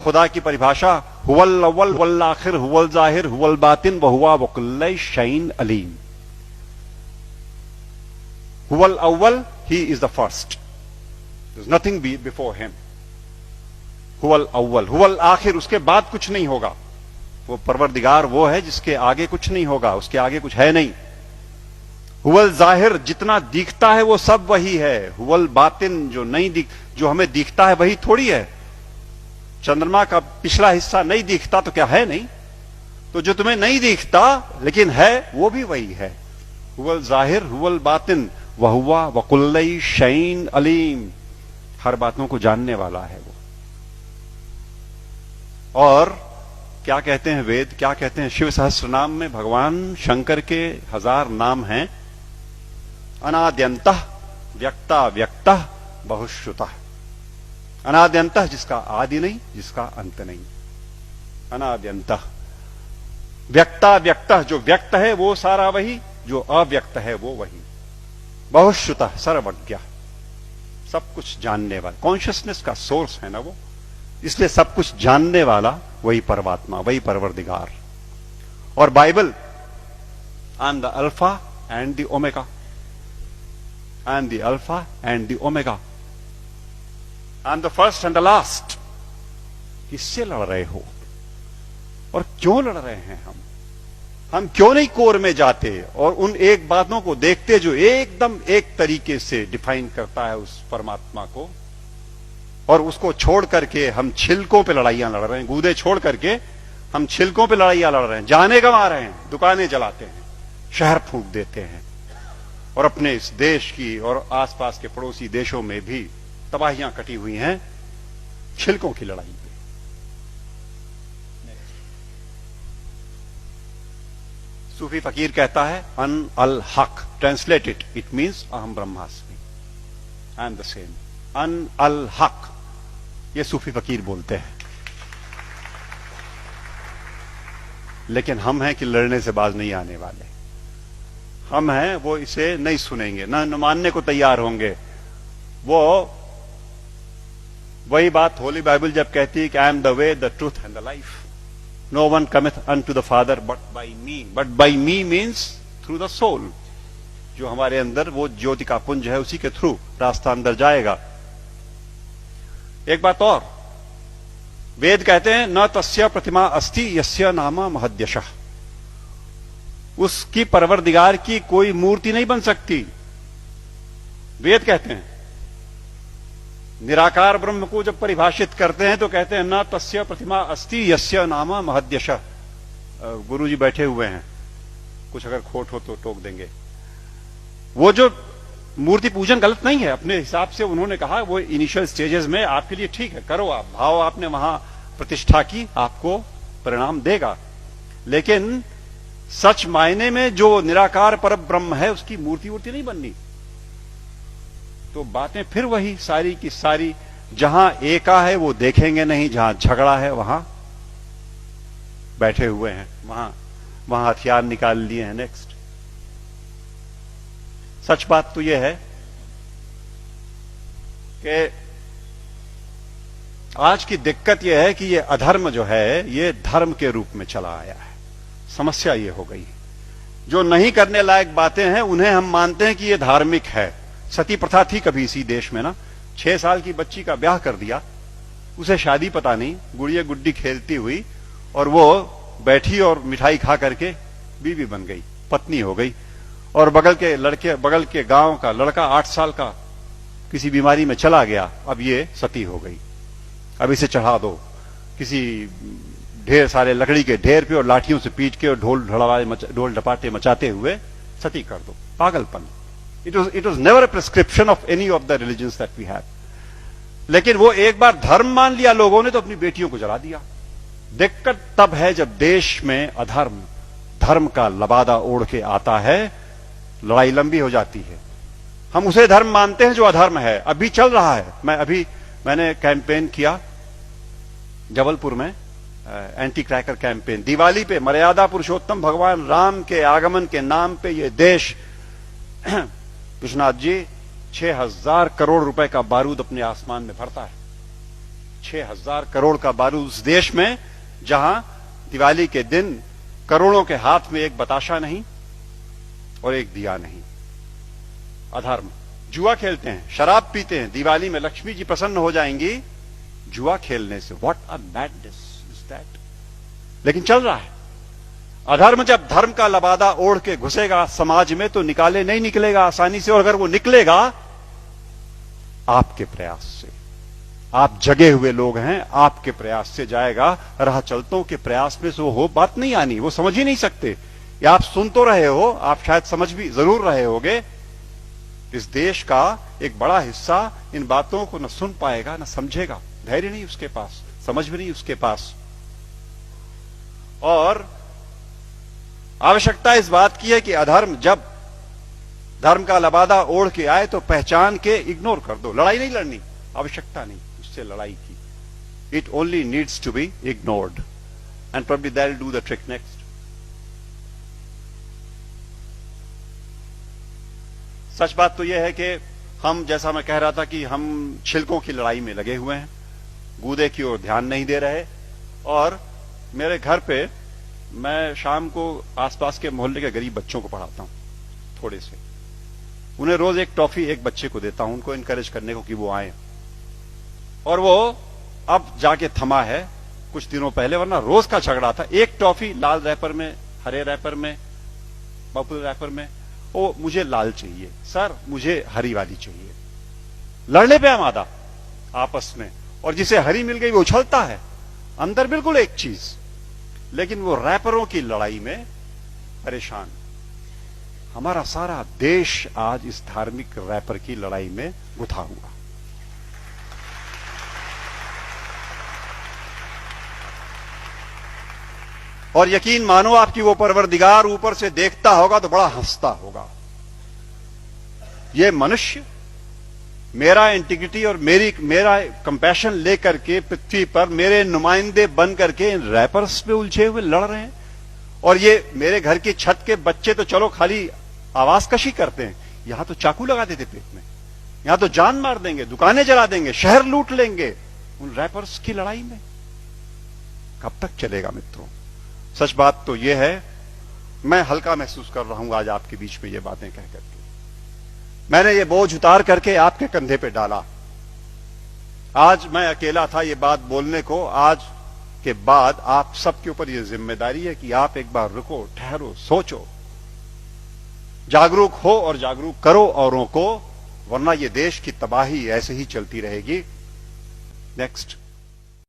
खुदा की परिभाषा हुवल अव्वल वल आखिर हुवल जाहिर हुवल बातिन वहुवा वकुल्ल शैइन अलीम। हुवल अव्वल, he is the first, there is nothing before him. हुवल अव्वल, हुवल आखिर, उसके बाद कुछ नहीं होगा। वो परवरदिगार वो है जिसके आगे कुछ नहीं होगा, उसके आगे कुछ है नहीं। हुवल जाहिर, जितना दिखता है वो सब वही है। हुवल बातिन, जो हमें दिखता है वही थोड़ी है। चंद्रमा का पिछला हिस्सा नहीं दिखता तो क्या है नहीं? तो जो तुम्हें नहीं दिखता लेकिन है वो भी वही है। हुवल जाहिर हुवल बातिन वहुवा वकुल्ल शैइन अलीम, हर बातों को जानने वाला है वो। और क्या कहते हैं वेद, क्या कहते हैं? शिव सहस्त्र नाम में भगवान शंकर के 1000 नाम हैं। अनाद्यंतः व्यक्ता व्यक्तः बहुश्रुतः। अनाद्यंतः, जिसका आदि नहीं, जिसका अंत नहीं। अनाद्यंतः व्यक्ता व्यक्तः, जो व्यक्त है वो सारा वही, जो अव्यक्त है वो वही। बहुश्रुतः, सर्वज्ञ, सब कुछ जानने वाला। कॉन्शियसनेस का सोर्स है ना वो, इसलिए सब कुछ जानने वाला वही परमात्मा, वही परवरदिगार। और Bible, I am the alpha and the omega, I am the alpha and the omega, I am the first and the last. किससे लड़ रहे हो और क्यों लड़ रहे हैं? हम क्यों नहीं कोर में जाते और उन एक बातों को देखते जो एकदम एक तरीके से डिफाइन करता है उस परमात्मा को, और उसको छोड़ करके हम छिलकों पे लड़ाइयां लड़ रहे हैं। गूदे छोड़ करके हम छिलकों पे लड़ाइयां लड़ रहे हैं, जाने गंवा रहे हैं, दुकानें जलाते हैं, शहर फूंक देते हैं, और अपने इस देश की और आसपास के पड़ोसी देशों में भी तबाहियां कटी हुई हैं छिलकों की लड़ाई पे। सूफी फकीर कहता है अन अल हक, ट्रांसलेटेड इट मीन्स अहम ब्रह्मास्मि, आई एम द सेम। अन अल हक, ये सूफी फकीर बोलते हैं। लेकिन हम हैं कि लड़ने से बाज नहीं आने वाले। हम हैं वो इसे नहीं सुनेंगे, न मानने को तैयार होंगे। वो वही बात होली बाइबल जब कहती है कि I am the way the truth and the life, no one cometh unto the father but by me. But by me means through the soul, जो हमारे अंदर वो ज्योति का पुंज है, उसी के थ्रू रास्ता अंदर जाएगा। एक बात और, वेद कहते हैं न तस्य प्रतिमा अस्ति यस्य नाम महद्यशः, उसकी परवरदिगार की कोई मूर्ति नहीं बन सकती। वेद कहते हैं। निराकार ब्रह्म को जब परिभाषित करते हैं तो कहते हैं न तस्य प्रतिमा अस्ति यस्य नाम महद्यशः। गुरुजी बैठे हुए हैं, कुछ अगर खोट हो तो टोक देंगे। वो जो मूर्ति पूजन गलत नहीं है, अपने हिसाब से उन्होंने कहा वो इनिशियल स्टेजेस में आपके लिए ठीक है, करो आप, भाव आपने वहां प्रतिष्ठा की, आपको परिणाम देगा। लेकिन सच मायने में जो निराकार पर ब्रह्म है उसकी मूर्ति वूर्ति नहीं बननी। तो बातें फिर वही सारी की सारी, जहां एका है वो देखेंगे नहीं, जहां झगड़ा है वहां बैठे हुए हैं, वहां हथियार निकाल लिए हैं। नेक्स्ट, सच बात तो यह है कि आज की दिक्कत यह है कि ये अधर्म जो है ये धर्म के रूप में चला आया है। समस्या ये हो गई, जो नहीं करने लायक बातें हैं उन्हें हम मानते हैं कि ये धार्मिक है। सती प्रथा थी कभी इसी देश में ना, 6 साल की बच्ची का ब्याह कर दिया, उसे शादी पता नहीं, गुड़िया गुड्डी खेलती हुई, और वो बैठी और मिठाई खा करके बीवी बन गई, पत्नी हो गई। और बगल के गांव का लड़का 8 साल का किसी बीमारी में चला गया, अब ये सती हो गई। अब इसे चढ़ा दो किसी ढेर सारे लकड़ी के ढेर पे और लाठियों से पीट के और ढोल ढपाटे मचाते हुए सती कर दो। पागलपन। It was never a prescription of any of the religions that we have. लेकिन वो एक बार धर्म मान लिया लोगों ने तो अपनी बेटियों को जला दिया। दिक्कत तब है जब देश में अधर्म धर्म का लबादा ओढ़ के आता है, लड़ाई लंबी हो जाती है। हम उसे धर्म मानते हैं जो अधर्म है। अभी चल रहा है, मैंने कैंपेन किया जबलपुर में, एंटी क्रैकर कैंपेन। दिवाली पे मर्यादा पुरुषोत्तम भगवान राम के आगमन के नाम पे ये देश, विश्वनाथ जी, 6000 करोड़ रुपए का बारूद अपने आसमान में भरता है। 6,000 करोड़ का बारूद उस देश में जहां दिवाली के दिन करोड़ों के हाथ में एक बताशा नहीं और एक दिया नहीं। अधर्म। जुआ खेलते हैं, शराब पीते हैं, दिवाली में लक्ष्मी जी प्रसन्न हो जाएंगी जुआ खेलने से। What a madness is that. लेकिन चल रहा है। अधर्म जब धर्म का लबादा ओढ़ के घुसेगा समाज में तो निकाले नहीं निकलेगा आसानी से, और अगर वो निकलेगा आपके प्रयास से। आप जगे हुए लोग हैं, आपके प्रयास से जाएगा। राह चलतों के प्रयास में से वो बात नहीं आनी, वो समझ ही नहीं सकते। या आप सुन तो रहे हो, आप शायद समझ भी जरूर रहे होगे। इस देश का एक बड़ा हिस्सा इन बातों को न सुन पाएगा न समझेगा। धैर्य नहीं उसके पास, समझ भी नहीं उसके पास। और आवश्यकता इस बात की है कि अधर्म जब धर्म का लबादा ओढ़ के आए तो पहचान के इग्नोर कर दो। लड़ाई नहीं लड़नी, आवश्यकता नहीं उससे लड़ाई की। It only needs to be ignored and probably that will do the trick next. सच बात तो यह है कि हम, जैसा मैं कह रहा था कि हम छिलकों की लड़ाई में लगे हुए हैं, गूदे की ओर ध्यान नहीं दे रहे। और मेरे घर पे मैं शाम को आसपास के मोहल्ले के गरीब बच्चों को पढ़ाता हूं, थोड़े से। उन्हें रोज एक टॉफी एक बच्चे को देता हूं, उनको इनकरेज करने को कि वो आए। और वो अब जाके थमा है कुछ दिनों पहले, वरना रोज का झगड़ा था। एक टॉफी लाल रैपर में, हरे रैपर में, पर्पल रैपर में। वो मुझे लाल चाहिए सर, मुझे हरी वाली चाहिए। लड़ने पे आमादा आपस में। और जिसे हरी मिल गई वो उछलता है, अंदर बिल्कुल एक चीज, लेकिन वो रैपरों की लड़ाई में परेशान। हमारा सारा देश आज इस धार्मिक रैपर की लड़ाई में गुथा हुआ। और यकीन मानो आपकी वो परवरदिगार ऊपर से देखता होगा तो बड़ा हंसता होगा। ये मनुष्य मेरा इंटीग्रिटी और मेरा कंपैशन लेकर के पृथ्वी पर मेरे नुमाइंदे बन करके इन रैपर्स में उलझे हुए लड़ रहे हैं। और ये मेरे घर की छत के बच्चे तो चलो खाली आवाज कशी करते हैं, यहां तो चाकू लगा देते पेट में, यहां तो जान मार देंगे, दुकानें जला देंगे, शहर लूट लेंगे। उन रैपर्स की लड़ाई में कब तक चलेगा मित्रों? सच बात तो यह है, मैं हल्का महसूस कर रहा हूं आज आपके बीच में ये बातें कह करके। मैंने ये बोझ उतार करके आपके कंधे पे डाला। आज मैं अकेला था ये बात बोलने को। आज के बाद आप सबके ऊपर ये जिम्मेदारी है कि आप एक बार रुको, ठहरो, सोचो, जागरूक हो और जागरूक करो औरों को, वरना ये देश की तबाही ऐसे ही चलती रहेगी। नेक्स्ट।